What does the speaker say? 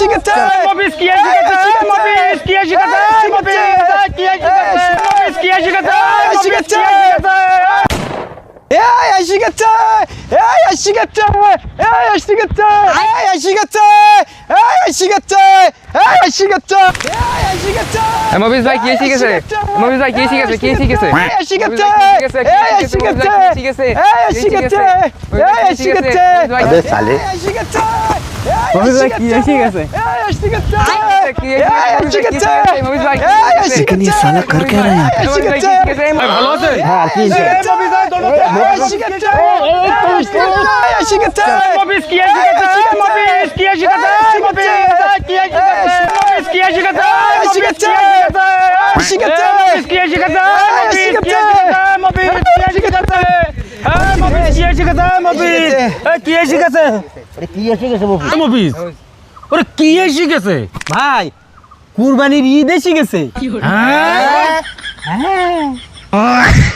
শিখেছে মফিজ কি শিখেছে মফিজ কি শিখেছে মফিজ কি শিখেছে শিখেছে এই শিখেছে এই শিখেছে এই শিখেছে এই শিখেছে এই শিখেছে এই শিখেছে এই শিখেছে মফিজ ভাই কি শিখেছে মফিজ ভাই কি শিখেছে কি শিখেছে এই শিখেছে এই শিখেছে শিখেছে এই শিখেছে এই শিখেছে अबे साले এই শিখেছে মফিজ ভাই কি শিখেছে এই শিখেছে কি এই শিখেছে মফিজ ভাই এই लेकिन ये साला कर क्या रहा है यहाँ पे? মফিজ ভাই কি শিখেছে ভালো আছে हाँ की এই শিখেছে এই শিখেছে মফিজ কি শিখেছে মফিজ কি শিখেছে মফিজ কি শিখেছে মফিজ কি শিখেছে এই শিখেছে মফিজ কি শিখেছে মফিজ কি শিখেছে মফিজ কি শিখেছে মফিজ কি শিখেছে अरे की ऐसे कैसे वो মফিজ ওরে কি শিখেছে ভাই কুরবানির ঈদ এসে গেছে হ্যাঁ